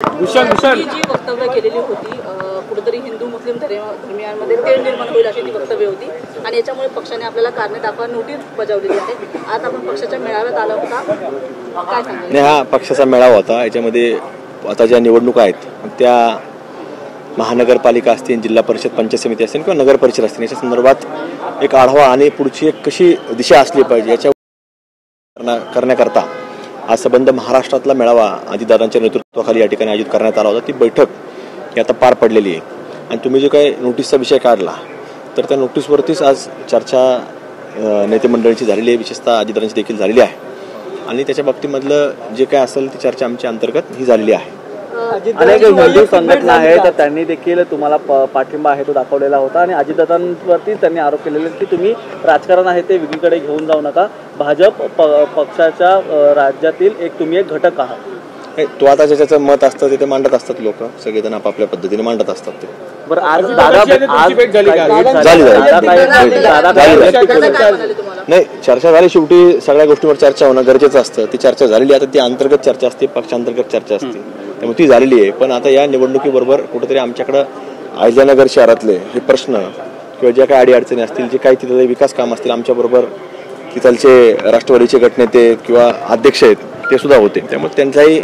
भूषण जी वक्तव्य केलेली होती कुठेतरी हिंदू मुस्लिम धर्मियांमध्ये तेढ निर्माण होईल अशी ती वक्तव्य होती आणि याच्यामुळे पक्षाने आपल्याला कारणे दाखवा नोटीस बजावलेली आहे। आज आपण पक्षाच्या मेळाव्यात आला होता, काय सांगाल? नाही, हा पक्षाचा मेळावा होता। याच्यामध्ये आता ज्या निवडणुका आहेत त्या महानगरपालिका असतील, जिल्हा परिषद, पंचायत समिती असतील किंवा नगर परिषद असतील, याच्या संदर्भात एक आढावा आणि पुढची एक कशी दिशा असली पाहिजे याच्या करण्याकरता आज संबंध महाराष्ट्रातला मेळावा अजितदादांच्या नेतृत्वाखाली या ठिकाणी आयोजित करण्यात आला होता। ती बैठक ही आता पार पडलेली आहे आणि तुम्ही जो काही नोटीसचा विषय काढला तर त्या नोटीसवरतीच आज चर्चा नेते मंडळींची झालेली आहे, विशेषतः अजितदादांची देखील झालेली आहे आणि त्याच्या बाबतीमधलं जे काय असेल ती चर्चा आमच्या अंतर्गत ही झालेली आहे। अनेक हिंदू संघटना आहेत तर त्यांनी देखील तुम्हाला पाठिंबा आहे तो दाखवलेला होता आणि अजितदादांवरती त्यांनी आरोप केलेले की तुम्ही राजकारण आहे ते वेगळीकडे घेऊन जाऊ नका, भाजप पक्षाच्या राज्यातील तुम्ही एक घटक आहात। तो आता ज्याचं मत असतं ते मांडत असतात, लोक सगळेजण आपापल्या पद्धतीने मांडत असतात ते। बरं, आज नाही, चर्चा झाली, शेवटी सगळ्या गोष्टींवर चर्चा होणं गरजेचं असतं। ती चर्चा झालेली, आता ती अंतर्गत चर्चा असते, पक्षांतर्गत चर्चा असते, त्यामुळे ती झालेली आहे। पण आता या निवडणुकीबरोबर कुठेतरी आमच्याकडं अहिल्यानगर शहरातले हे प्रश्न किंवा ज्या काही अडीअडचणी असतील, जे काही तिथले विकास काम असतील, आमच्याबरोबर तिथलचे राष्ट्रवादीचे गटनेते किंवा अध्यक्ष आहेत ते सुद्धा होते, त्यामुळे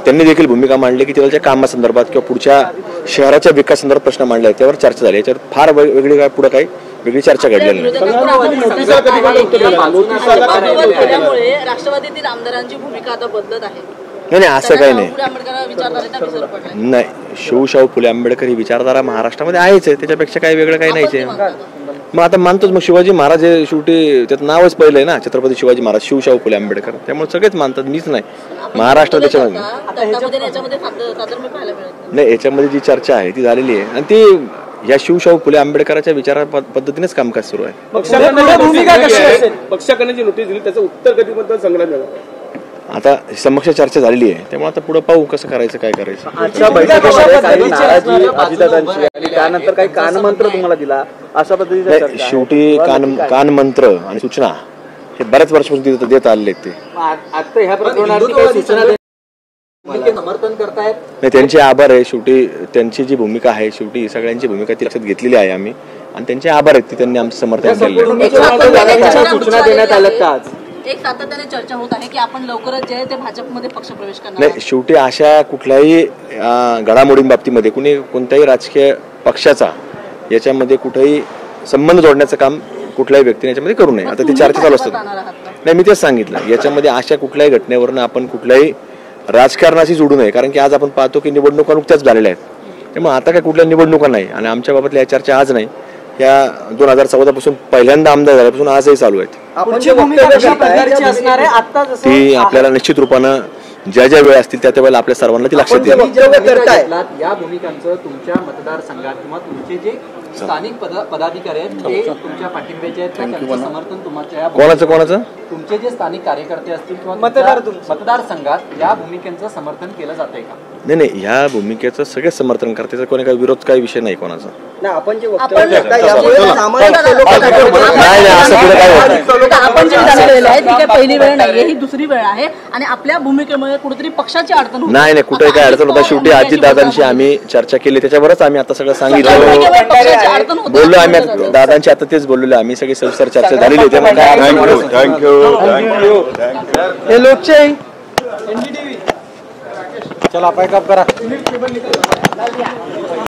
त्यांनी देखील भूमिका मांडली की तिथलच्या कामासंदर्भात किंवा पुढच्या शहराच्या विकास संदर्भात प्रश्न मांडले, त्यावर चर्चा झाली। याच्यावर फार वेगळी काय पुढे काही वेगळी चर्चा घडलेली नाही। राष्ट्रवादीतील आमदारांची भूमिका आता बदलत आहे? नाही, असं काही नाही। नाही, शिवशाहू फुले आंबेडकर ही विचारधारा महाराष्ट्रामध्ये आहेच आहे, त्याच्यापेक्षा काही वेगळं काही नाहीच आहे। मग आता मानतोच, मग शिवाजी महाराज हे शेवटी त्याचं नावच पहिलं आहे ना, छत्रपती शिवाजी महाराज, शिवशाहू फुले आंबेडकर, त्यामुळे सगळेच मानतात, मीच नाही, महाराष्ट्र त्याच्यामध्ये नाही। याच्यामध्ये जी चर्चा आहे ती झालेली आहे आणि ती या शिवशाहू फुले आंबेडकरांच्या विचारा पद्धतीनेच कामकाज सुरू आहे। पक्षाकडे जी नोटीस दिली त्याचं उत्तर कधीबद्दल संग्रह झाला, आता समक्ष चर्चा झालेली आहे, त्यामुळे आता पुढे पाहू कसं करायचं, काय करायचं। आजच्या बैठकीमध्ये काही नाराजी अजितदादांची आणि त्यानंतर काही कानमंत्र तुम्हाला दिला अशा पद्धतीने शेवटी कानमंत्र आणि सूचना हे बऱ्याच वर्षापासून देत आलेले आहेत ते। आता ह्या प्रकरणावरती काही सूचना समर्थन करतायत? नाही, त्यांचे आभार आहे। शेवटी त्यांची जी भूमिका आहे, शेवटी सगळ्यांची भूमिका ती लक्षात घेतलेली आहे आम्ही आणि त्यांचे आभार आहेत की त्यांनी आमचं समर्थन केलं। सूचना देण्यात आल्यात का आज? एक सातत्याने चर्चा होत आहे की आपण लवकरच जे आहे ते भाजपमध्ये पक्ष प्रवेश करणार नाही, शेवटी अशा कुठल्याही घडामोडींबाबतीमध्ये कोणत्याही राजकीय पक्षाचा याच्यामध्ये कुठेही संबंध जोडण्याचं काम कुठल्याही व्यक्तीने याच्यामध्ये करू नये। आता ती चर्चा चालू असतात। नाही, मी तेच सांगितलं, याच्यामध्ये अशा कुठल्याही घटनेवरनं आपण कुठल्याही राजकारणाशी जोडू नये, कारण की आज आपण पाहतो की निवडणुका नुकत्याच झालेल्या आहेत, त्यामुळे आता काय कुठल्या निवडणुका नाही आणि आमच्या बाबतल्या या चर्चा आज नाही, या 2014 पासून पहिल्यांदा आमदार झाल्यापासून आजही चालू आहेत। ती आपल्याला निश्चित रूपानं ज्या वेळ असतील त्या वेळेला आपल्या सर्वांना ती लक्षात येईल। या भूमिकांचं तुमच्या मतदारसंघात किंवा तुमचे जे स्थानिक पदाधिकारी आहेत ते तुमच्या पाठिंब्याचे आहेत, त्यांचं समर्थन तुमच्या कोणाचं तुमचे जे स्थानिक कार्यकर्ते असतील किंवा मतदारसंघात या भूमिकेचं समर्थन केलं जातंय का? नाही, ह्या भूमिकेचं सगळे समर्थन करते, कोणी काही विरोध काही विषय नाही कोणाचा। आपण जे आपण जे झालेलं आहे ती काही पहिली वेळ नाहीये, ही दुसरी वेळ आहे आणि आपल्या भूमिकेमुळे कुठेतरी पक्षाची अडचण होते। नाही, कुठे काय अडचण होता, शेवटी अजितदादांशी आम्ही चर्चा केली, त्याच्यावरच आम्ही आता सगळं सांगितलं, बोललो आम्ही दादांची, आता तेच बोललेलो आम्ही, सगळी सविस्तर चर्चा झालेली होती। हे लोकशाही चला, पैकअप करा।